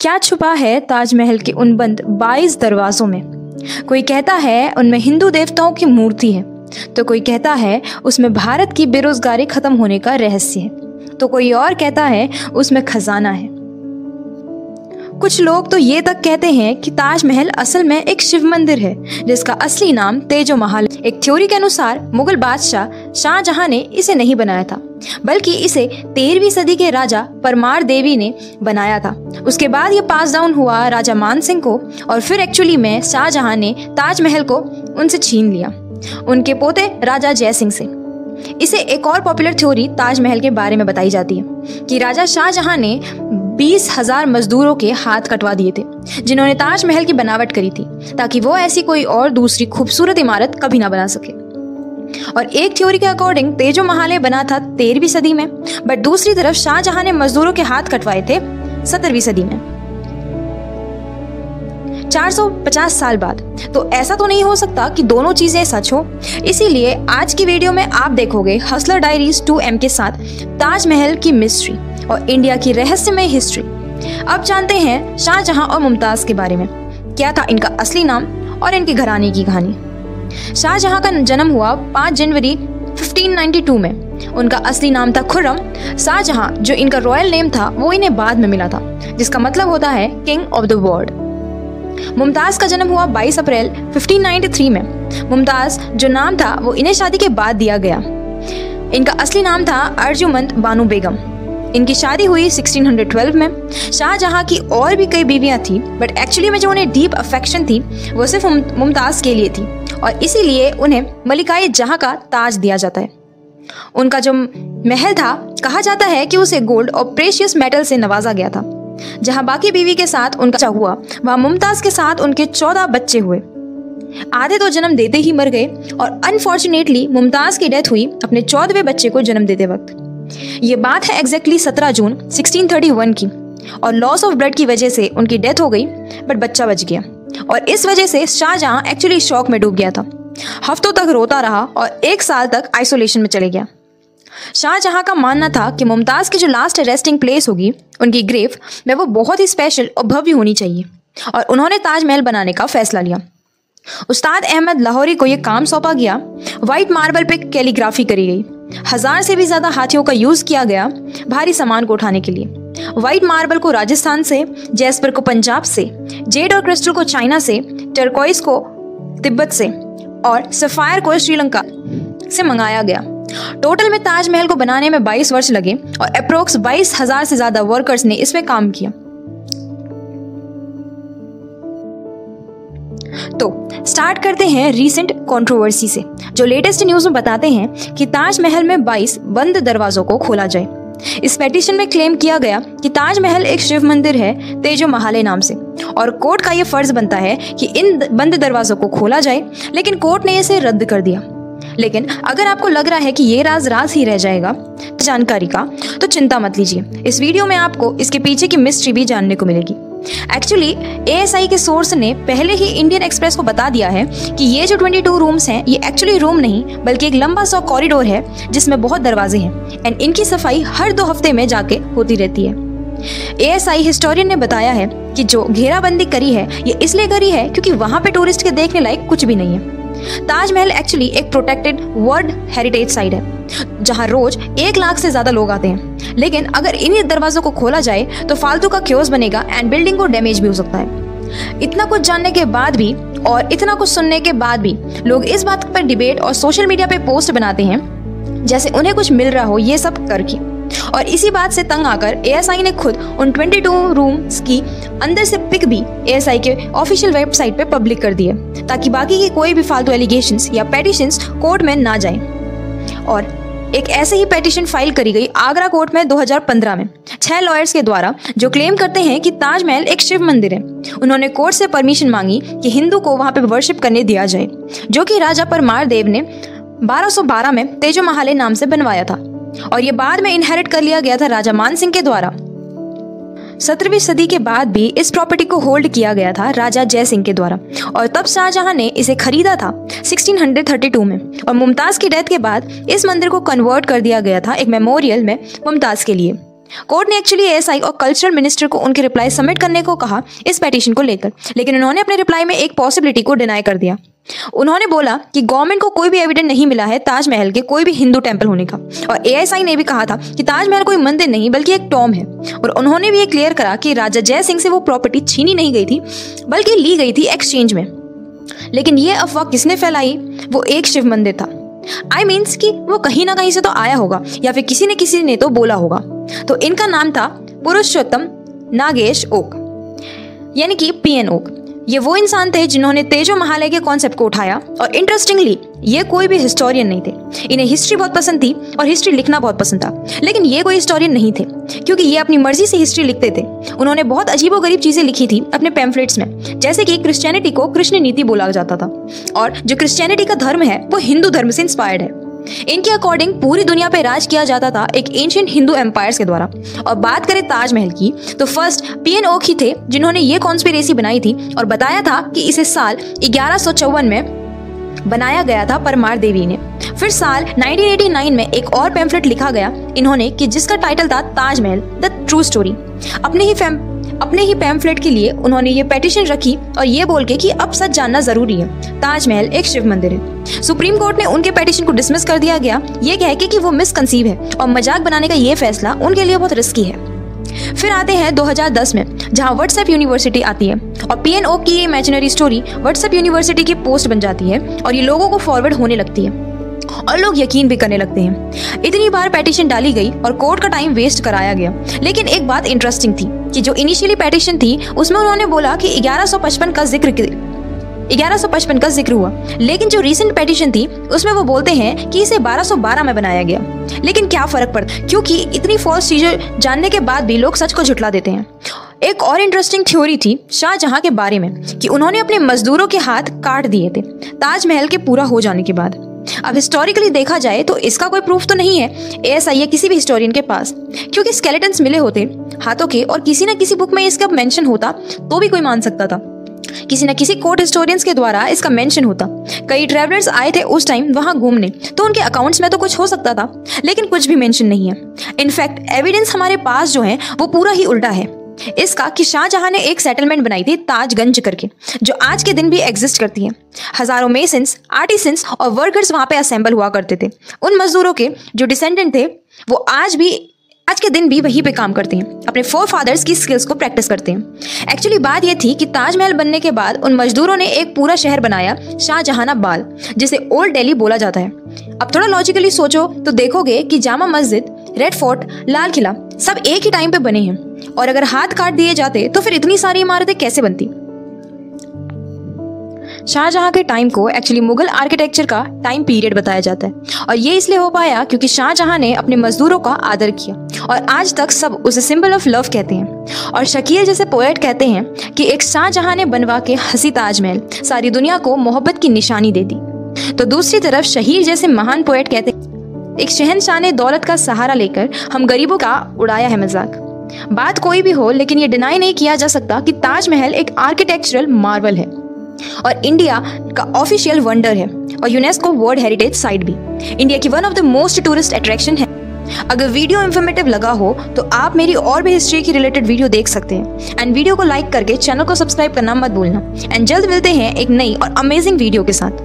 क्या छुपा है ताजमहल के उन बंद 22 दरवाजों में? कोई कहता है उनमें हिंदू देवताओं की मूर्ति है, तो कोई कहता है उसमें भारत की बेरोजगारी खत्म होने का रहस्य है, तो कोई और कहता है उसमें खजाना है। कुछ लोग तो ये तक कहते हैं कि ताजमहल असल में एक शिव मंदिर है जिसका असली नाम तेजो महल। एक थ्योरी के अनुसार मुगल बादशाह शाहजहां ने इसे नहीं बनाया था, बल्कि इसे 13वीं सदी के राजा परमार देवी ने बनाया था। उसके बाद ये पास डाउन हुआ राजा मान सिंह को, और फिर एक्चुअली में शाहजहां ने ताजमहल को उनसे छीन लिया, उनके पोते राजा जय सिंह से। इसे एक और पॉपुलर थ्योरी ताजमहल के बारे में बताई जाती है कि राजा शाहजहां ने 20,000 मजदूरों के हाथ कटवा दिए थे जिन्होंने ताजमहल की बनावट करी थी, ताकि वो ऐसी कोई और दूसरी खूबसूरत इमारत कभी ना बना सके। और एक थ्योरी के अकॉर्डिंग तेजो महल बना था 13वीं सदी में, बट दूसरी तरफ शाहजहां ने मजदूरों के हाथ कटवाए थे 17वीं सदी में, 450 साल बाद। तो ऐसा तो नहीं हो सकता कि दोनों चीजें सच हो। इसीलिए आज की वीडियो में आप देखोगे हसलर डायरीज 2M के साथ ताजमहल की मिस्ट्री और इंडिया की रहस्यमय हिस्ट्री। अब जानते हैं शाहजहां और मुमताज के बारे में। क्या था इनका असली नाम और इनके घराने की कहानी। शाहजहां का जन्म हुआ 5 जनवरी 1592 में। उनका असली नाम था खुर्रम। शाहजहां जो इनका रॉयल नेम था वो इन्हें बाद में मिला था, जिसका मतलब होता है king of the world. Mumtaz का जन्म हुआ 22 अप्रैल 1593 में। मुमताज जो नाम था वो इन्हें शादी के बाद दिया गया। इनका असली नाम था अर्जुमंद बानो बेगम। इनकी शादी हुई 1612 में। शाहजहां की और भी कई बीवियां थी, बट एक्चुअली में जो उन्हें डीप अफेक्शन थी वो सिर्फ मुमताज के लिए थी, और इसीलिए उन्हें मलिकाए जहां का ताज दिया जाता है। उनका जो महल था, कहा जाता है कि उसे गोल्ड और प्रेशियस मेटल से नवाजा गया था। जहां बाकी बीवी के साथ उनका हुआ, वहां मुमताज के साथ उनके 14 बच्चे हुए। आधे तो जन्म देते ही मर गए, और अनफॉर्चुनेटली मुमताज की डेथ हुई अपने 14वें बच्चे को जन्म देते वक्त। ये बात है एग्जैक्टली 17 जून 1631 की, और लॉस ऑफ ब्लड की वजह से उनकी डेथ हो गई, बट बच्चा बच गया। और इस वजह से शाहजहां एक्चुअली शॉक में डूब गया था। हफ्तों तक रोता रहा और 1 साल तक आइसोलेशन में चले गया। शाहजहां का मानना था कि मुमताज की जो लास्ट रेस्टिंग प्लेस होगी, उनकी ग्रेव में, वो बहुत ही स्पेशल और भव्य होनी चाहिए, और उन्होंने ताजमहल बनाने का फैसला लिया। उस्ताद अहमद लाहौरी को यह काम सौंपा गया। व्हाइट मार्बल पे कैलीग्राफी करी गई। 1000 से भी ज्यादा हाथियों का यूज किया गया भारी सामान को उठाने के लिए। व्हाइट मार्बल को राजस्थान से, जैस्पर को पंजाब से, जेड और क्रिस्टल को चाइना से, टर्कोइस को तिब्बत से, और सफायर को श्रीलंका से मंगाया गया। टोटल में ताजमहल को बनाने में 22 वर्ष लगे, और अप्रोक्स 22,000 से ज्यादा वर्कर्स ने इसमें काम किया। तो स्टार्ट करते हैं रीसेंट कंट्रोवर्सी से, जो लेटेस्ट न्यूज में बताते हैं कि ताजमहल में 22 बंद दरवाजों को खोला जाए। इस पेटिशन में क्लेम किया गया कि ताजमहल एक शिव मंदिर है तेजो महल नाम से, और कोर्ट का यह फर्ज बनता है कि इन बंद दरवाजों को खोला जाए, लेकिन कोर्ट ने इसे रद्द कर दिया। लेकिन अगर आपको लग रहा है कि ये राज ही रह जाएगा जानकारी का, तो चिंता मत लीजिए। इस वीडियो में आपको इसके पीछे की मिस्ट्री भी जानने को मिलेगी। एक्चुअली ASI के सोर्स ने पहले ही इंडियन एक्सप्रेस को बता दिया है कि ये जो 22 रूम्स हैं, ये एक्चुअली रूम नहीं बल्कि एक लंबा सा कॉरिडोर है जिसमें बहुत दरवाजे हैं, एंड इनकी सफाई हर 2 हफ्ते में जाके होती रहती है। ASI हिस्टोरियन ने बताया है कि जो घेराबंदी करी है, ये इसलिए करी है क्योंकि वहां पे टूरिस्ट के देखने लायक कुछ भी नहीं है। ताजमहल एक्चुअली एक प्रोटेक्टेड वर्ल्ड हेरिटेज साइट है जहां रोज 1 लाख से ज्यादा लोग आते हैं, लेकिन अगर इन्हीं दरवाजों को खोला जाए तो फालतू का क्योस बनेगा एंड बिल्डिंग को डैमेज भी हो सकता है। इतना कुछ जानने के बाद भी और इतना कुछ सुनने के बाद भी लोग इस बात पर डिबेट और सोशल मीडिया पे पोस्ट बनाते हैं जैसे उन्हें कुछ मिल रहा हो ये सब करके, और इसी बात से तंग आकर ASI ने खुद उन 22 रूम्स की अंदर से पिक भी ASI के ऑफिशियल वेबसाइट पे पब्लिक कर दी है, ताकि बाकी के कोई भी फालतू एलिगेशंस या पेटिशंस कोर्ट में ना जाएं। और एक ऐसे ही पेटिशन फाइल करी गई आगरा कोर्ट में 2015 में 6 लॉयर्स के द्वारा, जो क्लेम करते हैं कि ताजमहल एक शिव मंदिर है। उन्होंने कोर्ट से परमिशन मांगी कि हिंदू को वहां पे वर्शिप करने दिया जाए, जो कि राजा परमार देव ने 1212 में तेजो महल नाम से बनवाया था, और ये बाद में इनहेरिट कर लिया गया था राजा मान सिंह के द्वारा। 17वीं सदी के बाद भी इस प्रॉपर्टी को होल्ड किया गया था राजा जय सिंह के द्वारा, और तब शाहजहां ने इसे खरीदा था 1632 में, और मुमताज की डेथ के बाद इस मंदिर को कन्वर्ट कर दिया गया था एक मेमोरियल में मुमताज के लिए। कोर्ट ने एक्चुअली एएसआई और कल्चरल मिनिस्टर को उनके रिप्लाई सबमिट करने को कहा इस पेटिशन को लेकर, लेकिन उन्होंने अपने रिप्लाई में एक पॉसिबिलिटी को डिनाई कर दिया। उन्होंने बोला कि गवर्नमेंट को कोई भी एविडेंस नहीं मिला है ताजमहल के कोई भी हिंदू टेंपल होने का, और एएसआई ने भी कहा था कि ताजमहल कोई मंदिर नहीं बल्कि एक टॉम है। और उन्होंने भी ये क्लियर करा कि राजा जय सिंह से वो प्रॉपर्टी छीनी नहीं गई थी बल्कि ली गई थी एक्सचेंज में। लेकिन ये अफवाह किसने फैलाई? वो एक शिव मंदिर था। आई मीन्स कि वो कहीं ना कहीं से तो आया होगा या फिर किसी ने तो बोला होगा। तो इनका नाम था पुरुषोत्तम नागेश ओक, यानी कि पीएन ओक। ये वो इंसान थे जिन्होंने तेजो महालय के कॉन्सेप्ट को उठाया, और इंटरेस्टिंगली ये कोई भी हिस्टोरियन नहीं थे। इन्हें हिस्ट्री बहुत पसंद थी और हिस्ट्री लिखना बहुत पसंद था, लेकिन ये कोई हिस्टोरियन नहीं थे क्योंकि ये अपनी मर्जी से हिस्ट्री लिखते थे। उन्होंने बहुत अजीबोगरीब चीजें लिखी थी अपने पैम्फलेट्स में, जैसे कि क्रिश्चियनिटी को कृष्ण नीति बोला जाता था, और जो क्रिश्चियनिटी का धर्म है वो हिंदू धर्म से इंस्पायर्ड है। इनके अकॉर्डिंग पूरी दुनिया पे राज किया जाता था एक एंशिएंट हिंदू एम्पायर्स के द्वारा। और बात करें ताजमहल की तो फर्स्ट पीएन ओक ही थे जिन्होंने ये कॉन्स्पिरेसी बनाई थी और बताया था कि इसे साल 1154 में बनाया गया था परमार देवी ने। फिर साल 1989 में एक और पैम्फलेट लिखा गया इन्होंने कि जिसका टाइटल था ताजमहल द ट्रू स्टोरी। अपने ही पैम्फलेट के लिए उन्होंने ये पेटिशन रखी और ये बोल के कि अब सच जानना जरूरी है, ताजमहल एक शिव मंदिर है। सुप्रीम कोर्ट ने उनके पेटिशन को डिसमिस कर दिया गया, ये कह के कि वो मिसकंसीव है और मजाक बनाने का ये फैसला उनके लिए बहुत रिस्की है। फिर आते हैं 2010 में, जहां व्हाट्सएप यूनिवर्सिटी आती है और पीएन ओक की ये इमेजिनरी स्टोरी व्हाट्सएप यूनिवर्सिटी की पोस्ट बन जाती है और ये लोगों को फॉरवर्ड होने लगती है और लोग यकीन भी करने लगते हैं। इतनी बार पेटिशन डाली गई और कोर्ट का टाइम वेस्ट कराया गया। लेकिन एक बात इंटरेस्टिंग थी कि जो इनिशियली पेटिशन थी उसमें उन्होंने बोला कि 1155 का जिक्र हुआ, लेकिन जो रीसेंट पेटिशन थी उसमें वो बोलते हैं कि इसे 1212 में बनाया गया। लेकिन क्या फर्क पड़ता, क्योंकि इतनी फॉल्स चीजें जानने के बाद भी लोग सच को झुठला देते हैं। एक और इंटरेस्टिंग थ्योरी थी शाहजहां के बारे में कि उन्होंने अपने मजदूरों के हाथ काट दिए थे ताजमहल के पूरा हो जाने के बाद। अब हिस्टोरिकली देखा जाए तो इसका कोई प्रूफ तो नहीं है एएसआई या किसी भी हिस्टोरियन के पास, क्योंकि स्केलेटन्स मिले होते हाथों के और किसी न किसी बुक में इसका मेंशन होता तो भी कोई मान सकता था। किसी न किसी कोर्ट हिस्टोरियंस के द्वारा इसका मेंशन होता। कई ट्रैवलर्स आए थे उस टाइम वहां घूमने, तो उनके अकाउंट्स में तो कुछ हो सकता था, लेकिन कुछ भी मेंशन नहीं है। इनफैक्ट एविडेंस हमारे पास जो है वो पूरा ही उल्टा है इसका कि शाहजहां ने एक सेटलमेंट बनाई थी ताजगंज करके, जो आज के दिन भी एग्जिस्ट करती है। हजारों मेसन्स, आर्टिसंस और वर्कर्स वहां पे असेंबल हुआ करते थे। उन मजदूरों के जो डिसेंडेंट थे वो आज के दिन भी वहीं पे काम करते हैं, अपने फोरफादर्स की स्किल्स को प्रैक्टिस करते हैं। एक्चुअली बात ये थी कि ताजमहल बनने के बाद उन मजदूरों ने एक पूरा शहर बनाया शाहजहानाबाद, जिसे ओल्ड दिल्ली बोला जाता है। अब थोड़ा लॉजिकली सोचो तो देखोगे कि जामा मस्जिद, रेड फोर्ट, लाल किला सब एक ही टाइम पे बने हैं, और अगर हाथ काट दिए जाते तो फिर इतनी सारी इमारतें कैसे बनती। शाहजहां के टाइम को एक्चुअली मुगल आर्किटेक्चर का टाइम पीरियड बताया जाता है, और ये इसलिए हो पाया क्योंकि शाहजहां ने अपने मजदूरों का आदर किया, और आज तक सब उसे सिंबल ऑफ लव कहते हैं। और शकील जैसे पोएट कहते हैं कि एक शाहजहां ने बनवा के हंसी ताजमहल सारी दुनिया को मोहब्बत की निशानी दे दी। तो दूसरी तरफ शहीर जैसे महान पोएट कहते हैं एक शहंशाह ने दौलत का सहारा लेकर हम गरीबों का उड़ाया है मजाक। बात कोई भी हो, लेकिन ये डिनाई नहीं किया जा सकता कि ताजमहल एक आर्किटेक्चरल मार्वल है और इंडिया का ऑफिशियल वंडर है और यूनेस्को वर्ल्ड हेरिटेज साइट भी। इंडिया की one of the most tourist attraction है। अगर वीडियो इंफॉर्मेटिव लगा हो तो आप मेरी और भी हिस्ट्री की रिलेटेड वीडियो देख सकते हैं। एंड वीडियो को लाइक करके चैनल को सब्सक्राइब करना मत भूलना। एंड जल्द मिलते हैं एक नई और अमेजिंग वीडियो के साथ।